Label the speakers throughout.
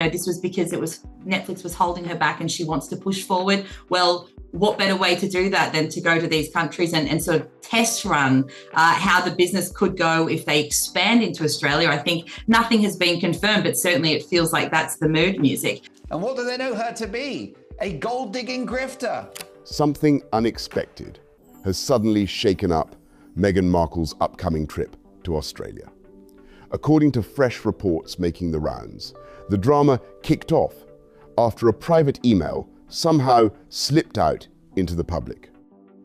Speaker 1: this was because Netflix was holding her back and she wants to push forward. Well, what better way to do that than to go to these countries and sort of test run how the business could go if they expand into Australia? I think nothing has been confirmed, but certainly it feels like that's the mood music.
Speaker 2: And what do they know her to be? A gold-digging grifter.
Speaker 3: Something unexpected has suddenly shaken up Meghan Markle's upcoming trip to Australia. According to fresh reports making the rounds, the drama kicked off after a private email somehow slipped out into the public.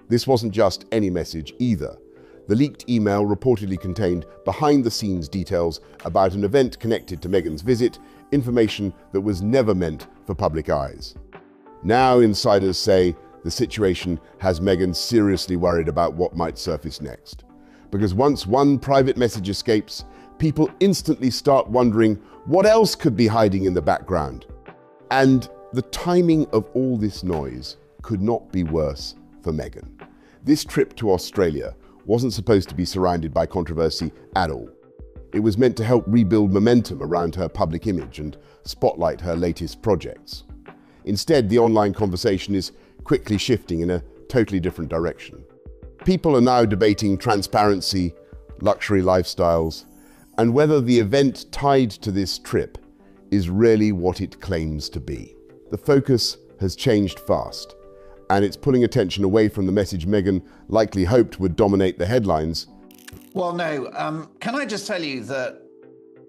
Speaker 3: This wasn't just any message either. The leaked email reportedly contained behind-the-scenes details about an event connected to Meghan's visit, information that was never meant for public eyes. Now insiders say the situation has Meghan seriously worried about what might surface next. Because once one private message escapes, people instantly start wondering what else could be hiding in the background. And the timing of all this noise could not be worse for Meghan. This trip to Australia wasn't supposed to be surrounded by controversy at all. It was meant to help rebuild momentum around her public image and spotlight her latest projects. Instead, the online conversation is quickly shifting in a totally different direction. People are now debating transparency, luxury lifestyles, and whether the event tied to this trip is really what it claims to be. The focus has changed fast, and it's pulling attention away from the message Meghan likely hoped would dominate the headlines.
Speaker 2: Well, no. Can I just tell you that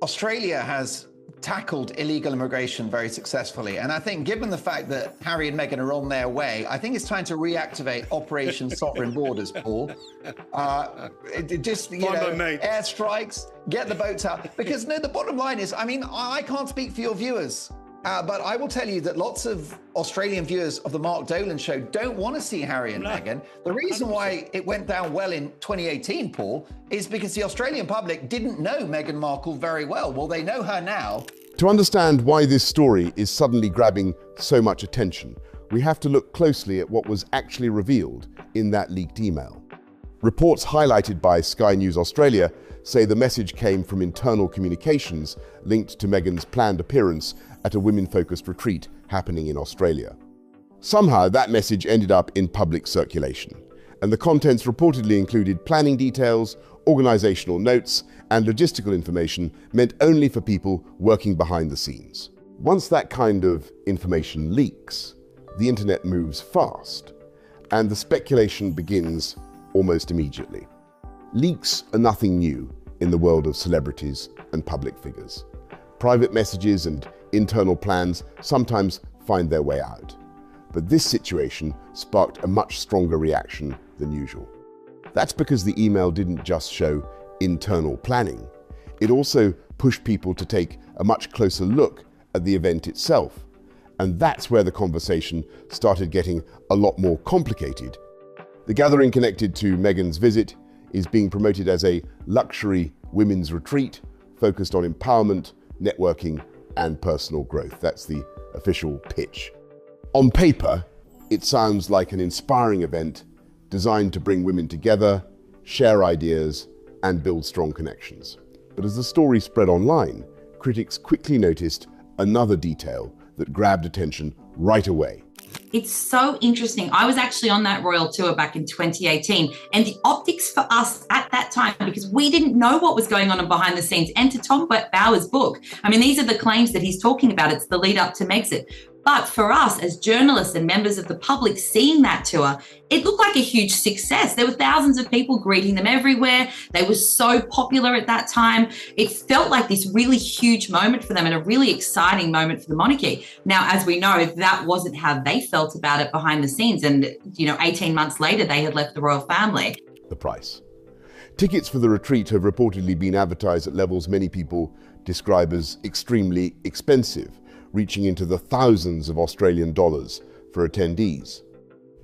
Speaker 2: Australia has tackled illegal immigration very successfully. And I think given the fact that Harry and Meghan are on their way, I think it's time to reactivate Operation Sovereign Borders, Paul. Just, airstrikes, get the boats out. Because no, the bottom line is, I mean, I can't speak for your viewers, but I will tell you that lots of Australian viewers of the Mark Dolan show don't want to see Harry and Meghan. The reason why it went down well in 2018, Paul, is because the Australian public didn't know Meghan Markle very well. Well, they know her now.
Speaker 3: To understand why this story is suddenly grabbing so much attention, we have to look closely at what was actually revealed in that leaked email. Reports highlighted by Sky News Australia say the message came from internal communications linked to Meghan's planned appearance at a women-focused retreat happening in Australia. Somehow that message ended up in public circulation, and the contents reportedly included planning details, organizational notes, and logistical information meant only for people working behind the scenes. Once that kind of information leaks, the internet moves fast, and the speculation begins almost immediately. Leaks are nothing new in the world of celebrities and public figures. Private messages and internal plans sometimes find their way out. But this situation sparked a much stronger reaction than usual. That's because the email didn't just show internal planning. It also pushed people to take a much closer look at the event itself. And that's where the conversation started getting a lot more complicated. The gathering connected to Meghan's visit is being promoted as a luxury women's retreat focused on empowerment, networking, and personal growth. That's the official pitch. On paper, it sounds like an inspiring event designed to bring women together, share ideas, and build strong connections. But as the story spread online, critics quickly noticed another detail that grabbed attention right away.
Speaker 1: It's so interesting. I was actually on that royal tour back in 2018, and the optics for us at that time, because we didn't know what was going on behind the scenes, and to Tom Bauer's book, I mean, these are the claims that he's talking about. It's the lead up to Megxit. But for us as journalists and members of the public seeing that tour, it looked like a huge success. There were thousands of people greeting them everywhere. They were so popular at that time. It felt like this really huge moment for them and a really exciting moment for the monarchy. Now, as we know, that wasn't how they felt about it behind the scenes. And, 18 months later, they had left the royal family.
Speaker 3: The price. Tickets for the retreat have reportedly been advertised at levels many people describe as extremely expensive, reaching into the thousands of Australian dollars for attendees.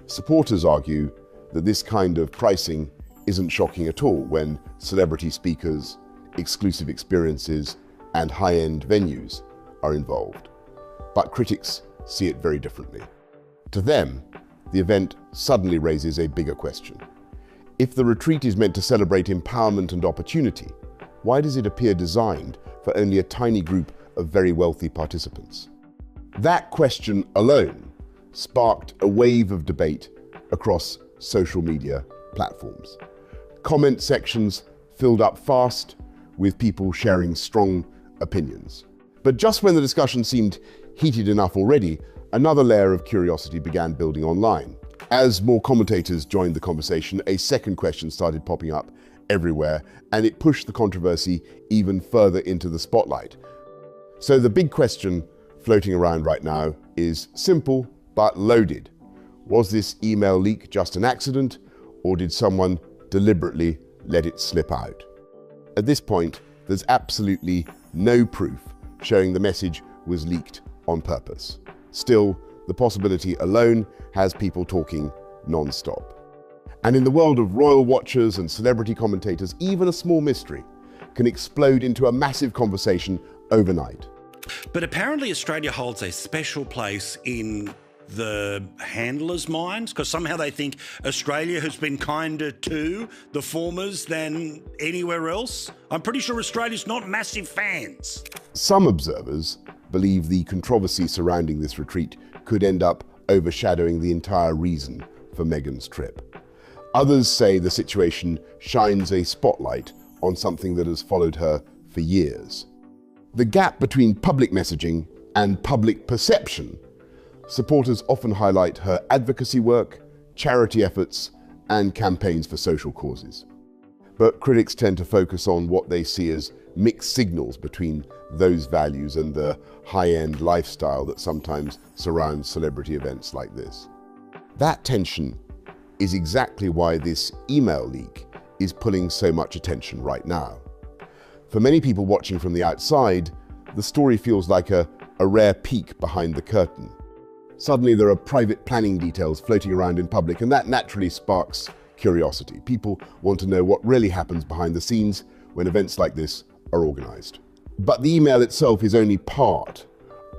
Speaker 3: Supporters argue that this kind of pricing isn't shocking at all when celebrity speakers, exclusive experiences, and high-end venues are involved. But critics see it very differently. To them, the event suddenly raises a bigger question. If the retreat is meant to celebrate empowerment and opportunity, why does it appear designed for only a tiny group of very wealthy participants? That question alone sparked a wave of debate across social media platforms. Comment sections filled up fast with people sharing strong opinions. But just when the discussion seemed heated enough already, another layer of curiosity began building online. As more commentators joined the conversation, a second question started popping up everywhere, and it pushed the controversy even further into the spotlight. So the big question floating around right now is simple but loaded. Was this email leak just an accident, or did someone deliberately let it slip out? At this point, there's absolutely no proof showing the message was leaked on purpose. Still, the possibility alone has people talking non-stop. And in the world of royal watchers and celebrity commentators, even a small mystery can explode into a massive conversation overnight.
Speaker 4: But apparently Australia holds a special place in the handlers' minds, because somehow they think Australia has been kinder to the formers than anywhere else. I'm pretty sure Australia's not massive fans.
Speaker 3: Some observers believe the controversy surrounding this retreat could end up overshadowing the entire reason for Meghan's trip. Others say the situation shines a spotlight on something that has followed her for years. The gap between public messaging and public perception. Supporters often highlight her advocacy work, charity efforts, and campaigns for social causes. But critics tend to focus on what they see as mixed signals between those values and the high-end lifestyle that sometimes surrounds celebrity events like this. That tension is exactly why this email leak is pulling so much attention right now. For many people watching from the outside, the story feels like a rare peek behind the curtain. Suddenly there are private planning details floating around in public, and that naturally sparks curiosity. People want to know what really happens behind the scenes when events like this are organized. But the email itself is only part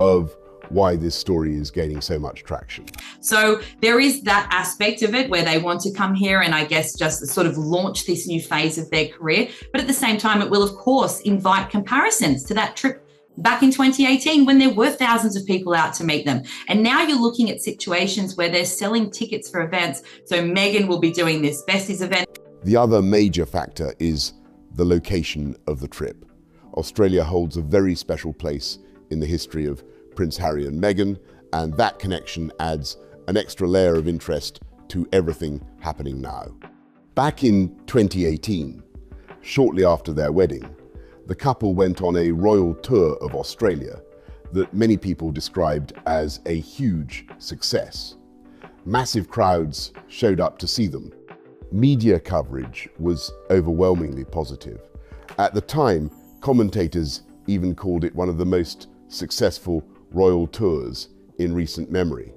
Speaker 3: of why this story is gaining so much traction.
Speaker 1: So there is that aspect of it where they want to come here and I guess just sort of launch this new phase of their career. But at the same time, it will, of course, invite comparisons to that trip back in 2018 when there were thousands of people out to meet them. And now you're looking at situations where they're selling tickets for events. So Meghan will be doing this Besties event.
Speaker 3: The other major factor is the location of the trip. Australia holds a very special place in the history of Prince Harry and Meghan, and that connection adds an extra layer of interest to everything happening now. Back in 2018, shortly after their wedding, the couple went on a royal tour of Australia that many people described as a huge success. Massive crowds showed up to see them. Media coverage was overwhelmingly positive. At the time, commentators even called it one of the most successful royal tours in recent memory.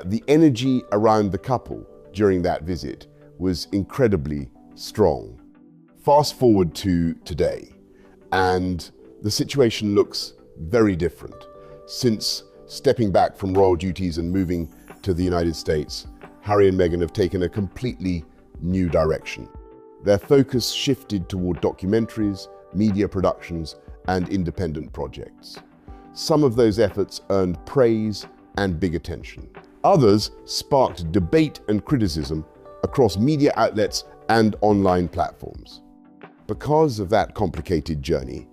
Speaker 3: The energy around the couple during that visit was incredibly strong. Fast forward to today, and the situation looks very different. Since stepping back from royal duties and moving to the United States, Harry and Meghan have taken a completely new direction. Their focus shifted toward documentaries, media productions, and independent projects. Some of those efforts earned praise and big attention. Others sparked debate and criticism across media outlets and online platforms. Because of that complicated journey,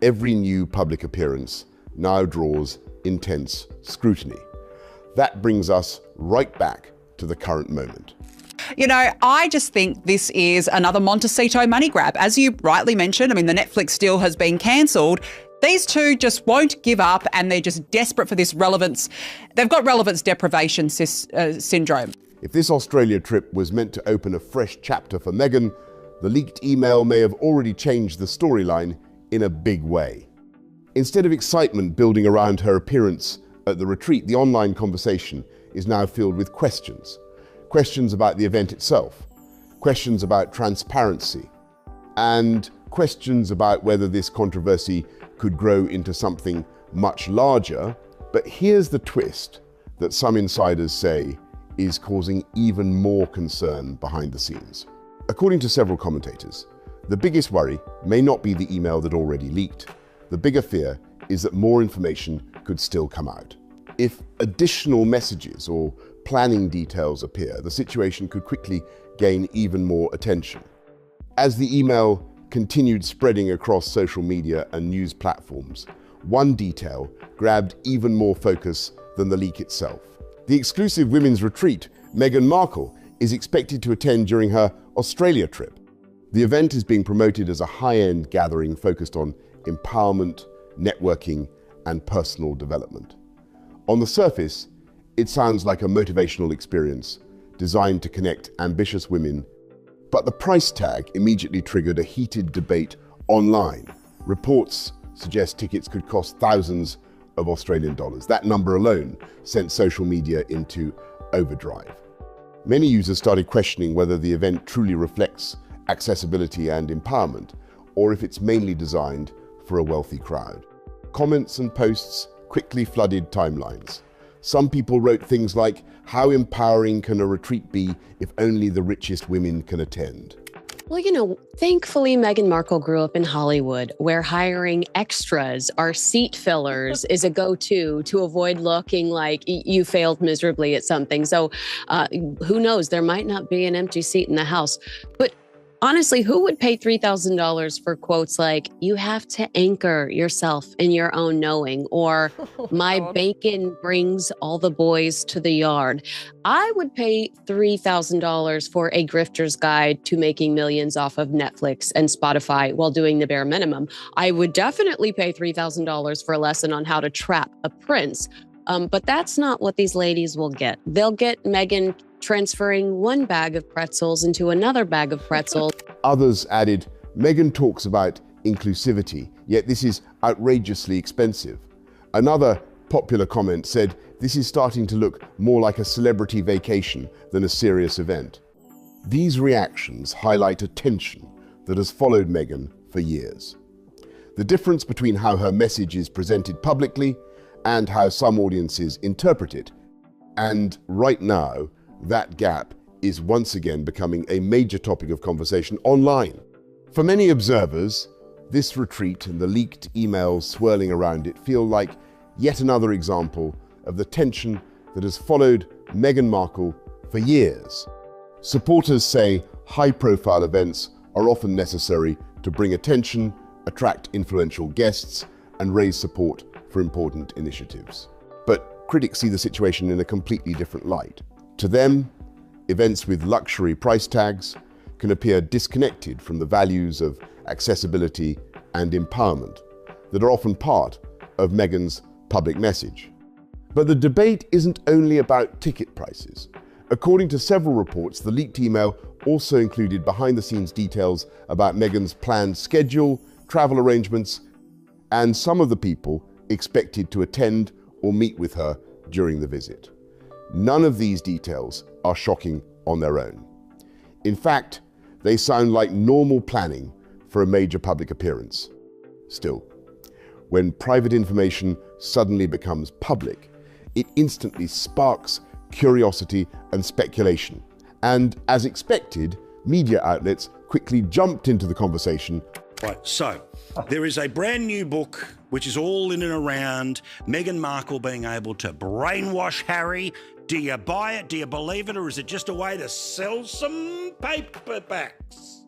Speaker 3: every new public appearance now draws intense scrutiny. That brings us right back to the current moment.
Speaker 5: You know, I just think this is another Montecito money grab. As you rightly mentioned, I mean, the Netflix deal has been cancelled. These two just won't give up, and they're just desperate for this relevance. They've got relevance deprivation syndrome.
Speaker 3: If this Australia trip was meant to open a fresh chapter for Meghan, the leaked email may have already changed the storyline in a big way. Instead of excitement building around her appearance at the retreat, the online conversation is now filled with questions. Questions about the event itself, questions about transparency, and questions about whether this controversy could grow into something much larger. But here's the twist that some insiders say is causing even more concern behind the scenes. According to several commentators, the biggest worry may not be the email that already leaked. The bigger fear is that more information could still come out. If additional messages or planning details appear, the situation could quickly gain even more attention. As the email continued spreading across social media and news platforms, one detail grabbed even more focus than the leak itself. The exclusive women's retreat Meghan Markle is expected to attend during her Australia trip. The event is being promoted as a high-end gathering focused on empowerment, networking, and personal development. On the surface, it sounds like a motivational experience designed to connect ambitious women, but the price tag immediately triggered a heated debate online. Reports suggest tickets could cost thousands of Australian dollars. That number alone sent social media into overdrive. Many users started questioning whether the event truly reflects accessibility and empowerment, or if it's mainly designed for a wealthy crowd. Comments and posts quickly flooded timelines. Some people wrote things like, "How empowering can a retreat be if only the richest women can attend?"
Speaker 6: Well, thankfully, Meghan Markle grew up in Hollywood, where hiring extras or seat fillers is a go-to to avoid looking like you failed miserably at something. So who knows? There might not be an empty seat in the house. But honestly, who would pay $3,000 for quotes like, "You have to anchor yourself in your own knowing," or "My bacon brings all the boys to the yard"? I would pay $3,000 for a grifter's guide to making millions off of Netflix and Spotify while doing the bare minimum. I would definitely pay $3,000 for a lesson on how to trap a prince. But that's not what these ladies will get. They'll get Meghan transferring one bag of pretzels into another bag of pretzels.
Speaker 3: Others added, "Meghan talks about inclusivity, yet this is outrageously expensive." Another popular comment said, "This is starting to look more like a celebrity vacation than a serious event." These reactions highlight a tension that has followed Meghan for years. The difference between how her message is presented publicly and how some audiences interpret it. And right now, that gap is once again becoming a major topic of conversation online. For many observers, this retreat and the leaked emails swirling around it feel like yet another example of the tension that has followed Meghan Markle for years. Supporters say high-profile events are often necessary to bring attention, attract influential guests, and raise support for important initiatives. But critics see the situation in a completely different light. To them, events with luxury price tags can appear disconnected from the values of accessibility and empowerment that are often part of Meghan's public message. But the debate isn't only about ticket prices. According to several reports, the leaked email also included behind-the-scenes details about Meghan's planned schedule, travel arrangements, and some of the people expected to attend or meet with her during the visit. None of these details are shocking on their own. In fact, they sound like normal planning for a major public appearance. Still, when private information suddenly becomes public, it instantly sparks curiosity and speculation. And as expected, media outlets quickly jumped into the conversation.
Speaker 4: Right, so there is a brand new book which is all in and around Meghan Markle being able to brainwash Harry. Do you buy it? Do you believe it? Or is it just a way to sell some paperbacks?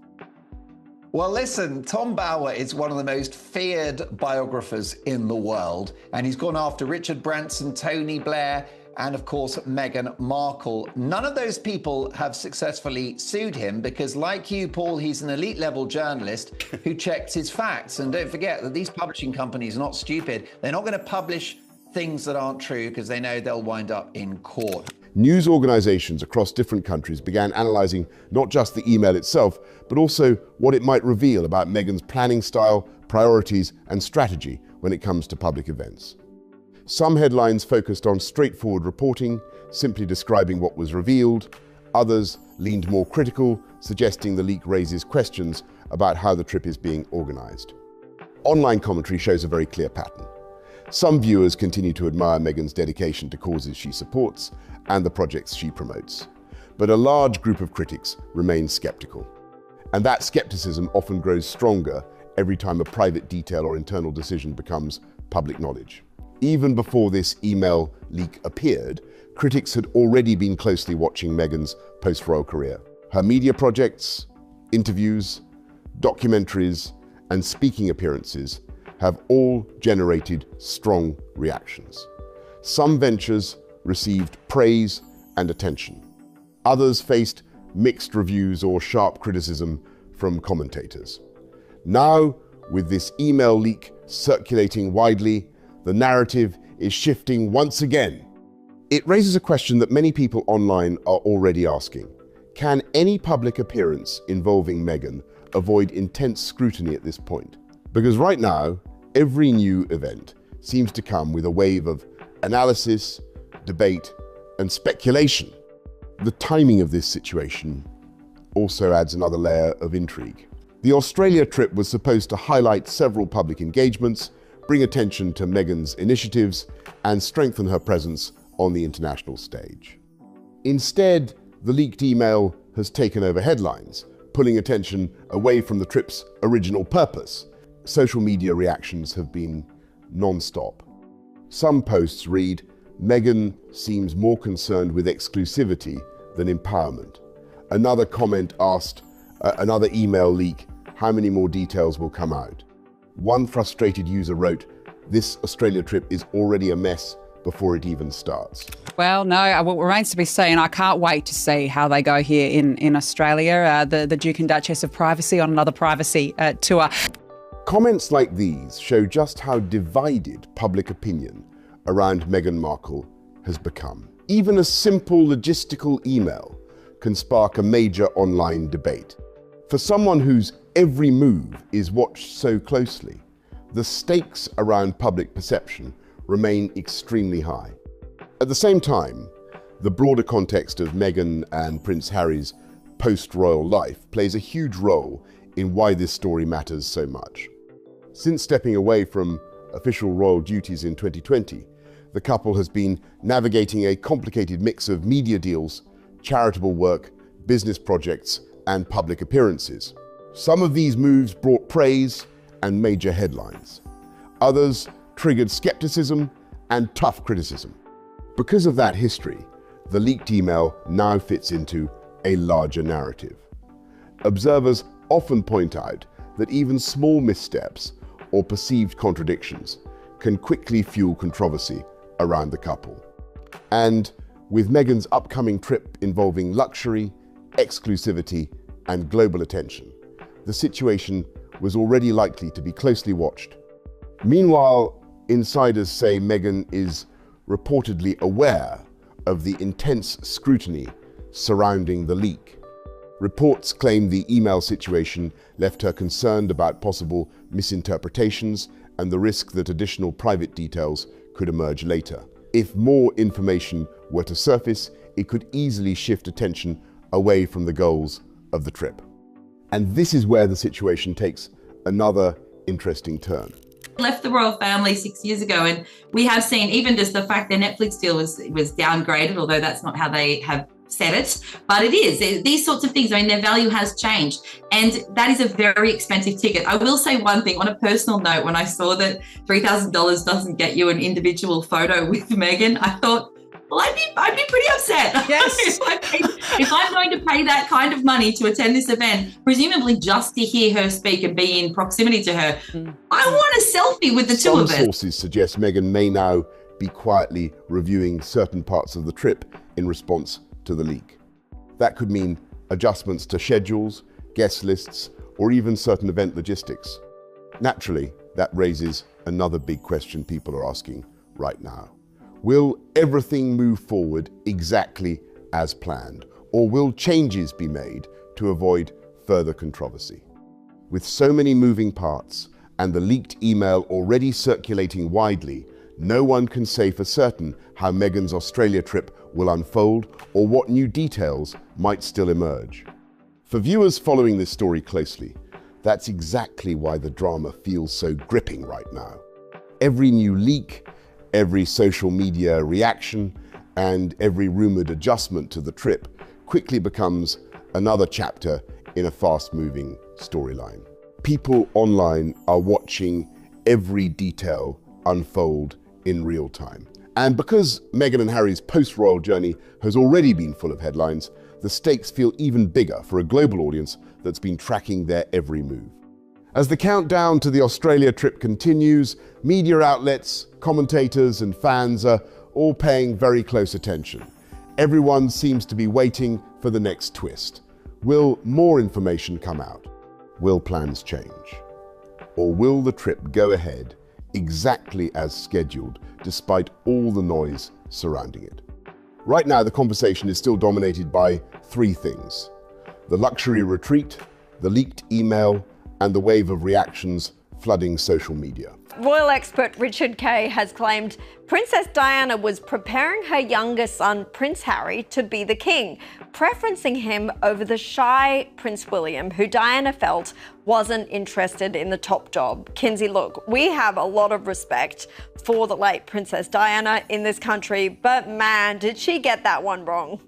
Speaker 2: Well, listen, Tom Bower is one of the most feared biographers in the world, and he's gone after Richard Branson, Tony Blair, and of course, Meghan Markle. None of those people have successfully sued him because, like you, Paul, he's an elite level journalist who checks his facts. And don't forget that these publishing companies are not stupid. They're not going to publish things that aren't true because they know they'll wind up in court.
Speaker 3: News organizations across different countries began analyzing not just the email itself, but also what it might reveal about Meghan's planning style, priorities, and strategy when it comes to public events. Some headlines focused on straightforward reporting, simply describing what was revealed. Others leaned more critical, suggesting the leak raises questions about how the trip is being organized. Online commentary shows a very clear pattern. Some viewers continue to admire Meghan's dedication to causes she supports and the projects she promotes. But a large group of critics remain skeptical. And that skepticism often grows stronger every time a private detail or internal decision becomes public knowledge. Even before this email leak appeared, critics had already been closely watching Meghan's post-royal career. Her media projects, interviews, documentaries, and speaking appearances have all generated strong reactions. Some ventures received praise and attention. Others faced mixed reviews or sharp criticism from commentators. Now, with this email leak circulating widely, the narrative is shifting once again. It raises a question that many people online are already asking. Can any public appearance involving Meghan avoid intense scrutiny at this point? Because right now, every new event seems to come with a wave of analysis, debate, and speculation. The timing of this situation also adds another layer of intrigue. The Australia trip was supposed to highlight several public engagements, bring attention to Meghan's initiatives, and strengthen her presence on the international stage. Instead, the leaked email has taken over headlines, pulling attention away from the trip's original purpose. Social media reactions have been non-stop. Some posts read, "Meghan seems more concerned with exclusivity than empowerment." Another comment asked, another email leak, how many more details will come out? One frustrated user wrote, "This Australia trip is already a mess before it even starts."
Speaker 5: Well, no, what remains to be seen. I can't wait to see how they go here in Australia. The Duke and Duchess of Privacy on another privacy tour.
Speaker 3: Comments like these show just how divided public opinion around Meghan Markle has become. Even a simple logistical email can spark a major online debate. For someone whose every move is watched so closely, the stakes around public perception remain extremely high. At the same time, the broader context of Meghan and Prince Harry's post-royal life plays a huge role in why this story matters so much. Since stepping away from official royal duties in 2020, the couple has been navigating a complicated mix of media deals, charitable work, business projects, and public appearances. Some of these moves brought praise and major headlines. Others triggered skepticism and tough criticism. Because of that history, the leaked email now fits into a larger narrative. Observers often point out that even small missteps or perceived contradictions can quickly fuel controversy around the couple. And with Meghan's upcoming trip involving luxury, exclusivity, and global attention, the situation was already likely to be closely watched. Meanwhile, insiders say Meghan is reportedly aware of the intense scrutiny surrounding the leak. Reports claim the email situation left her concerned about possible misinterpretations and the risk that additional private details could emerge later. If more information were to surface, it could easily shift attention away from the goals of the trip. And this is where the situation takes another interesting turn.
Speaker 1: Left the royal family 6 years ago, and we have seen even just the fact their Netflix deal was downgraded, although that's not how they have said it, but it is. These sorts of things, I mean, their value has changed, and that is a very expensive ticket. I will say one thing on a personal note, when I saw that $3,000 doesn't get you an individual photo with Meghan, I thought, well, I'd be pretty upset.
Speaker 5: Yes.
Speaker 1: if I'm going to pay that kind of money to attend this event, presumably just to hear her speak and be in proximity to her, I want a selfie with the two of us.
Speaker 3: Some sources suggest Meghan may now be quietly reviewing certain parts of the trip in response to the leak. That could mean adjustments to schedules, guest lists, or even certain event logistics. Naturally, that raises another big question people are asking right now. Will everything move forward exactly as planned, or will changes be made to avoid further controversy? With so many moving parts and the leaked email already circulating widely, no one can say for certain how Meghan's Australia trip will unfold or what new details might still emerge. For viewers following this story closely, that's exactly why the drama feels so gripping right now. Every new leak, every social media reaction, and every rumored adjustment to the trip quickly becomes another chapter in a fast-moving storyline. People online are watching every detail unfold in real time. And because Meghan and Harry's post-royal journey has already been full of headlines, the stakes feel even bigger for a global audience that's been tracking their every move. As the countdown to the Australia trip continues, media outlets, commentators and fans are all paying very close attention. Everyone seems to be waiting for the next twist. Will more information come out? Will plans change? Or will the trip go ahead exactly as scheduled, despite all the noise surrounding it? Right now, the conversation is still dominated by three things: the luxury retreat, the leaked email, and the wave of reactions flooding social media.
Speaker 7: Royal expert Richard Kay has claimed Princess Diana was preparing her younger son, Prince Harry, to be the king, preferencing him over the shy Prince William, who Diana felt wasn't interested in the top job. Kinsey, look, we have a lot of respect for the late Princess Diana in this country, but man, did she get that one wrong.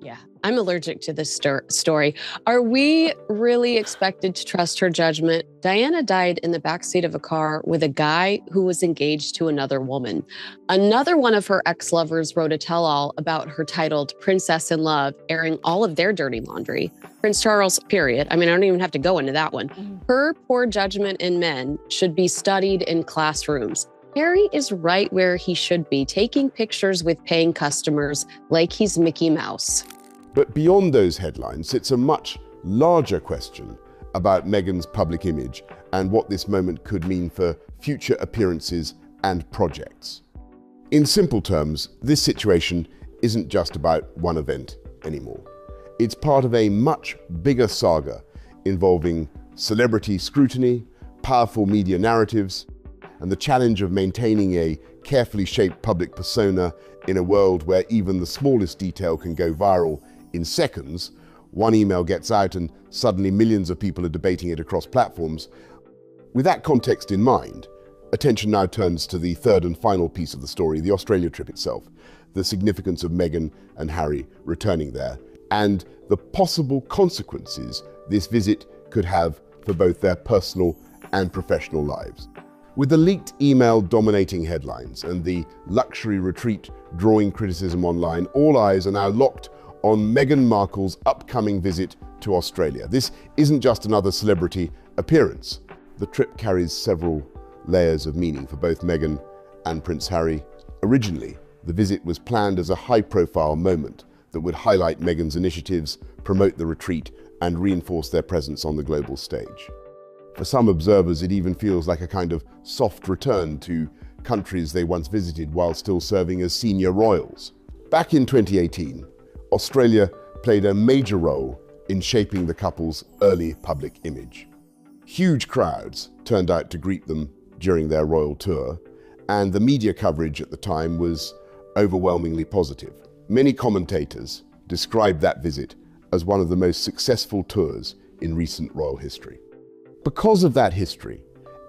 Speaker 6: Yeah, I'm allergic to this story. Are we really expected to trust her judgment? Diana died in the backseat of a car with a guy who was engaged to another woman. Another one of her ex-lovers wrote a tell-all about her titled Princess in Love, airing all of their dirty laundry. Prince Charles, period. I mean, I don't even have to go into that one. Her poor judgment in men should be studied in classrooms. Harry is right where he should be, taking pictures with paying customers like he's Mickey Mouse.
Speaker 3: But beyond those headlines sits a much larger question about Meghan's public image and what this moment could mean for future appearances and projects. In simple terms, this situation isn't just about one event anymore. It's part of a much bigger saga involving celebrity scrutiny, powerful media narratives, and the challenge of maintaining a carefully shaped public persona in a world where even the smallest detail can go viral in seconds. One email gets out and suddenly millions of people are debating it across platforms. With that context in mind, attention now turns to the third and final piece of the story, the Australia trip itself, the significance of Meghan and Harry returning there, and the possible consequences this visit could have for both their personal and professional lives. With the leaked email dominating headlines and the luxury retreat drawing criticism online, all eyes are now locked on Meghan Markle's upcoming visit to Australia. This isn't just another celebrity appearance. The trip carries several layers of meaning for both Meghan and Prince Harry. Originally, the visit was planned as a high-profile moment that would highlight Meghan's initiatives, promote the retreat, and reinforce their presence on the global stage. For some observers, it even feels like a kind of soft return to countries they once visited while still serving as senior royals. Back in 2018, Australia played a major role in shaping the couple's early public image. Huge crowds turned out to greet them during their royal tour, and the media coverage at the time was overwhelmingly positive. Many commentators described that visit as one of the most successful tours in recent royal history. Because of that history,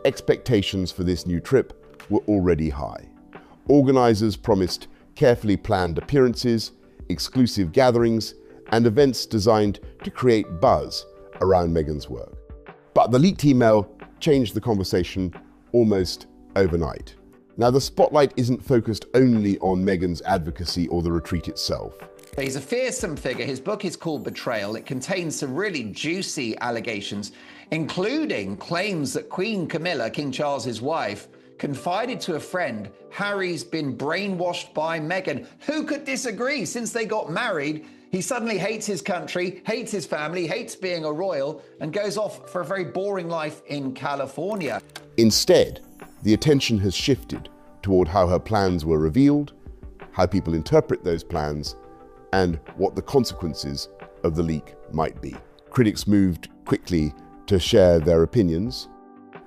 Speaker 3: expectations for this new trip were already high. Organizers promised carefully planned appearances, exclusive gatherings, and events designed to create buzz around Meghan's work. But the leaked email changed the conversation almost overnight. Now, the spotlight isn't focused only on Meghan's advocacy or the retreat itself.
Speaker 2: He's a fearsome figure. His book is called Betrayal. It contains some really juicy allegations, including claims that Queen Camilla, King Charles's wife, confided to a friend, Harry's been brainwashed by Meghan. Who could disagree? Since they got married, he suddenly hates his country, hates his family, hates being a royal, and goes off for a very boring life in California.
Speaker 3: Instead, the attention has shifted toward how her plans were revealed, how people interpret those plans, and what the consequences of the leak might be. Critics moved quickly to share their opinions.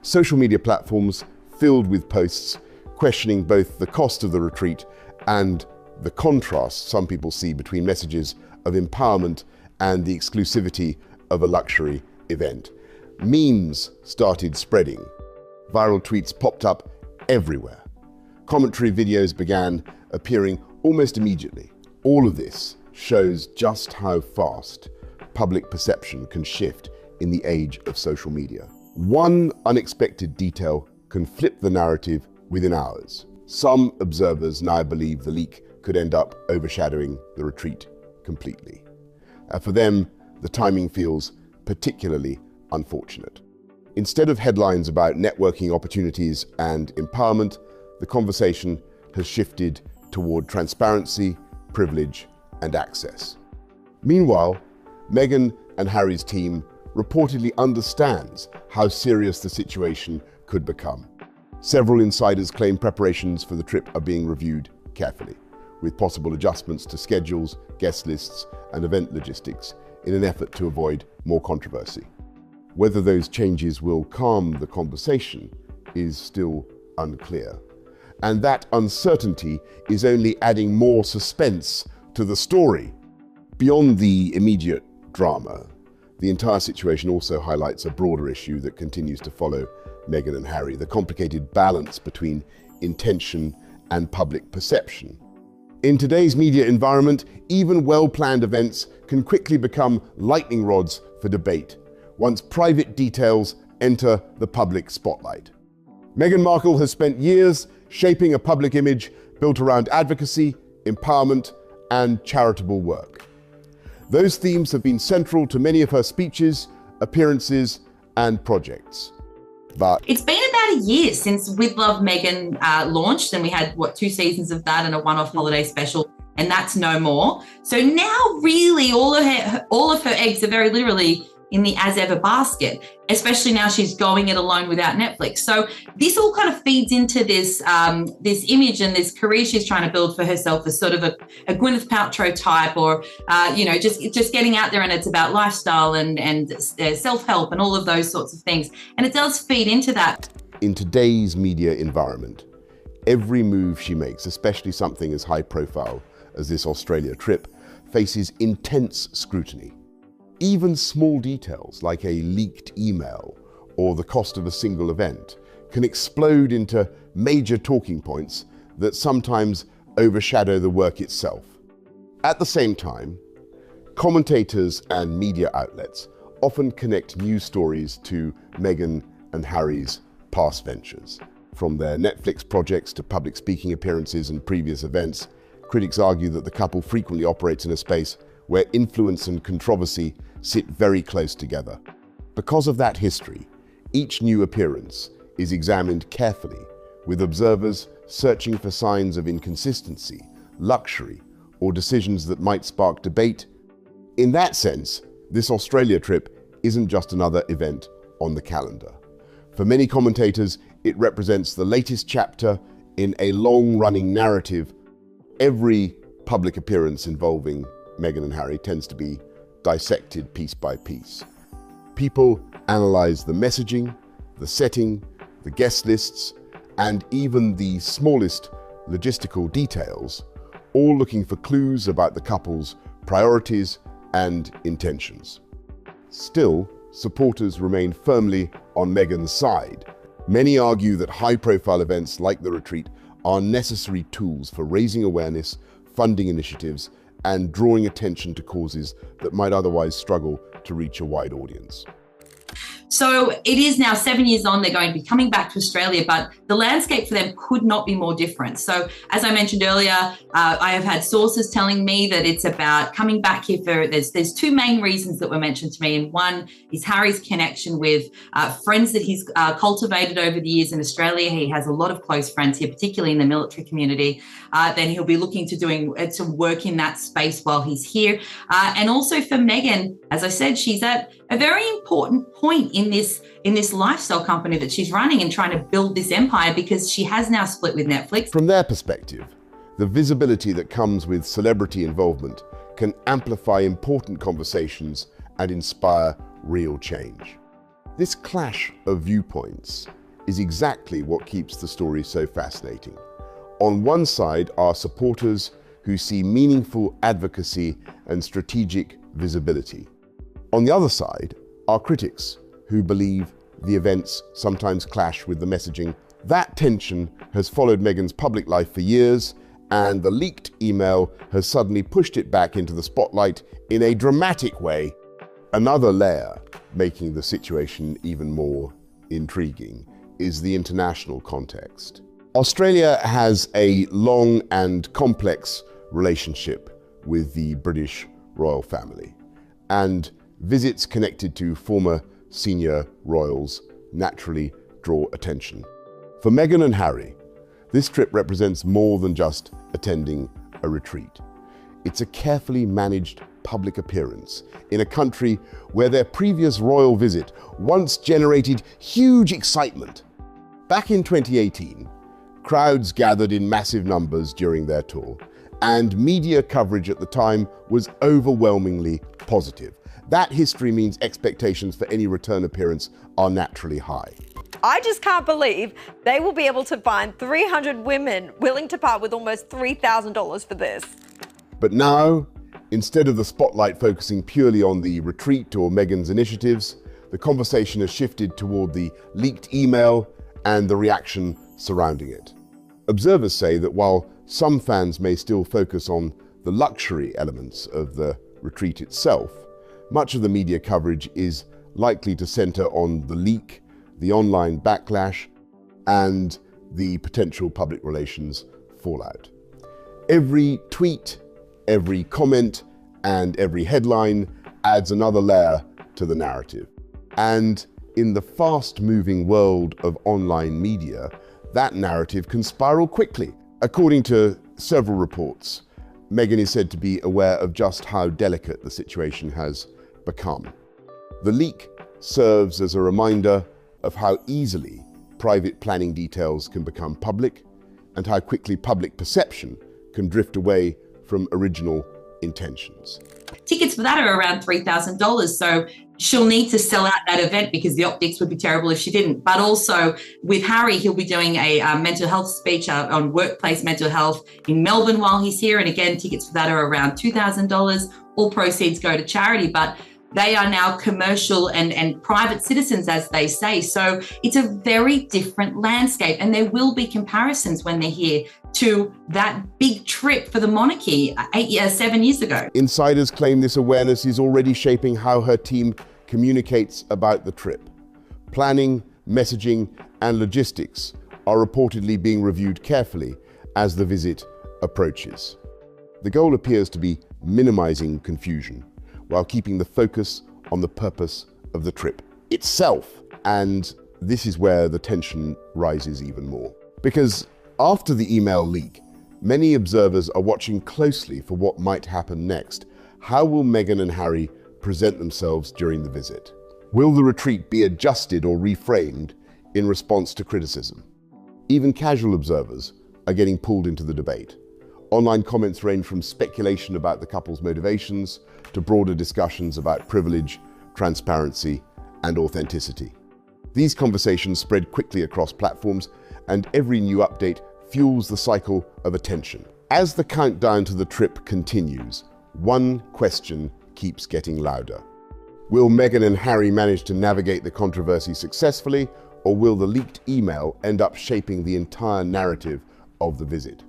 Speaker 3: Social media platforms filled with posts questioning both the cost of the retreat and the contrast some people see between messages of empowerment and the exclusivity of a luxury event. Memes started spreading. Viral tweets popped up everywhere. Commentary videos began appearing almost immediately. All of this shows just how fast public perception can shift in the age of social media. One unexpected detail can flip the narrative within hours. Some observers now believe the leak could end up overshadowing the retreat completely. For them, the timing feels particularly unfortunate. Instead of headlines about networking opportunities and empowerment, the conversation has shifted toward transparency, privilege, and access. Meanwhile, Meghan and Harry's team reportedly understands how serious the situation could become. Several insiders claim preparations for the trip are being reviewed carefully, with possible adjustments to schedules, guest lists, and event logistics in an effort to avoid more controversy. Whether those changes will calm the conversation is still unclear. And that uncertainty is only adding more suspense to the story. Beyond the immediate drama, the entire situation also highlights a broader issue that continues to follow Meghan and Harry: the complicated balance between intention and public perception. In today's media environment, even well-planned events can quickly become lightning rods for debate once private details enter the public spotlight. Meghan Markle has spent years shaping a public image built around advocacy, empowerment, and charitable work. Those themes have been central to many of her speeches, appearances, and projects. But
Speaker 1: it's been about a year since With Love Meghan launched, and we had, 2 seasons of that and a one-off holiday special, and that's no more. So now really all of her eggs are very literally in the as ever basket, especially now she's going it alone without Netflix. So this all kind of feeds into this this image and this career she's trying to build for herself as sort of a Gwyneth Paltrow type, or just getting out there, and it's about lifestyle and self-help and all of those sorts of things. And it does feed into that.
Speaker 3: In today's media environment, every move she makes, especially something as high profile as this Australia trip, faces intense scrutiny. Even small details like a leaked email or the cost of a single event can explode into major talking points that sometimes overshadow the work itself. At the same time, commentators and media outlets often connect news stories to Meghan and Harry's past ventures. From their Netflix projects to public speaking appearances and previous events, critics argue that the couple frequently operates in a space where influence and controversy sit very close together. Because of that history, each new appearance is examined carefully, with observers searching for signs of inconsistency, luxury, or decisions that might spark debate. In that sense, this Australia trip isn't just another event on the calendar. For many commentators, it represents the latest chapter in a long-running narrative. Every public appearance involving Meghan and Harry tends to be dissected piece by piece. People analyze the messaging, the setting, the guest lists, and even the smallest logistical details, all looking for clues about the couple's priorities and intentions. Still, supporters remain firmly on Meghan's side. Many argue that high-profile events like the retreat are necessary tools for raising awareness, funding initiatives, and drawing attention to causes that might otherwise struggle to reach a wide audience.
Speaker 1: So it is now 7 years on, they're going to be coming back to Australia, but the landscape for them could not be more different. So as I mentioned earlier, I have had sources telling me that it's about coming back here for, there's 2 main reasons that were mentioned to me. And one is Harry's connection with friends that he's cultivated over the years in Australia. He has a lot of close friends here, particularly in the military community. Then he'll be looking to doing some work in that space while he's here. And also for Meghan, as I said, she's at a very important point in this lifestyle company that she's running and trying to build this empire, because she has now split with Netflix.
Speaker 3: From their perspective, the visibility that comes with celebrity involvement can amplify important conversations and inspire real change. This clash of viewpoints is exactly what keeps the story so fascinating. On one side are supporters who see meaningful advocacy and strategic visibility. On the other side are critics who believe the events sometimes clash with the messaging. That tension has followed Meghan's public life for years, and the leaked email has suddenly pushed it back into the spotlight in a dramatic way. Another layer making the situation even more intriguing is the international context. Australia has a long and complex relationship with the British royal family, and visits connected to former senior royals naturally draw attention. For Meghan and Harry, this trip represents more than just attending a retreat. It's a carefully managed public appearance in a country where their previous royal visit once generated huge excitement. Back in 2018, crowds gathered in massive numbers during their tour, and media coverage at the time was overwhelmingly positive. That history means expectations for any return appearance are naturally high.
Speaker 7: I just can't believe they will be able to find 300 women willing to part with almost $3,000 for this.
Speaker 3: But now, instead of the spotlight focusing purely on the retreat or Meghan's initiatives, the conversation has shifted toward the leaked email and the reaction surrounding it. Observers say that while some fans may still focus on the luxury elements of the retreat itself, much of the media coverage is likely to center on the leak, the online backlash, and the potential public relations fallout. Every tweet, every comment, and every headline adds another layer to the narrative. And in the fast-moving world of online media, that narrative can spiral quickly. According to several reports, Meghan is said to be aware of just how delicate the situation has become. The leak serves as a reminder of how easily private planning details can become public and how quickly public perception can drift away from original intentions.
Speaker 1: Tickets for that are around $3,000. So she'll need to sell out that event because the optics would be terrible if she didn't. But also with Harry, he'll be doing a mental health speech on workplace mental health in Melbourne while he's here. And again, tickets for that are around $2,000. All proceeds go to charity, but they are now commercial and private citizens, as they say. So it's a very different landscape. And there will be comparisons when they're here to that big trip for the monarchy 7 years ago.
Speaker 3: Insiders claim this awareness is already shaping how her team communicates about the trip. Planning, messaging, and logistics are reportedly being reviewed carefully as the visit approaches. The goal appears to be minimizing confusion while keeping the focus on the purpose of the trip itself. And this is where the tension rises even more. Because after the email leak, many observers are watching closely for what might happen next. How will Meghan and Harry present themselves during the visit? Will the retreat be adjusted or reframed in response to criticism? Even casual observers are getting pulled into the debate. Online comments range from speculation about the couple's motivations to broader discussions about privilege, transparency, and authenticity. These conversations spread quickly across platforms, and every new update fuels the cycle of attention. As the countdown to the trip continues, one question keeps getting louder. Will Meghan and Harry manage to navigate the controversy successfully, or will the leaked email end up shaping the entire narrative of the visit?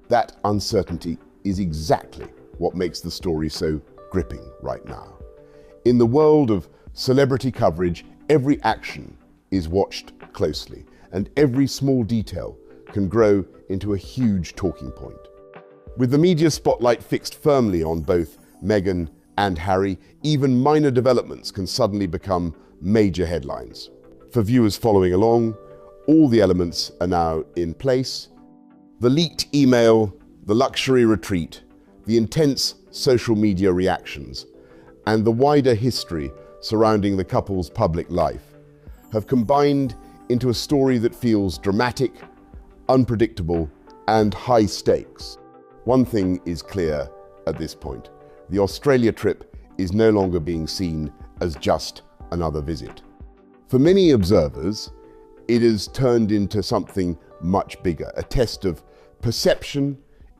Speaker 3: That uncertainty is exactly what makes the story so gripping right now. In the world of celebrity coverage, every action is watched closely, and every small detail can grow into a huge talking point. With the media spotlight fixed firmly on both Meghan and Harry, even minor developments can suddenly become major headlines. For viewers following along, all the elements are now in place. The leaked email, the luxury retreat, the intense social media reactions, and the wider history surrounding the couple's public life have combined into a story that feels dramatic, unpredictable, and high stakes. One thing is clear at this point: the Australia trip is no longer being seen as just another visit. For many observers, it has turned into something much bigger, a test of perception,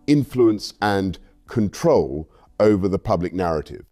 Speaker 3: influence, and control over the public narrative.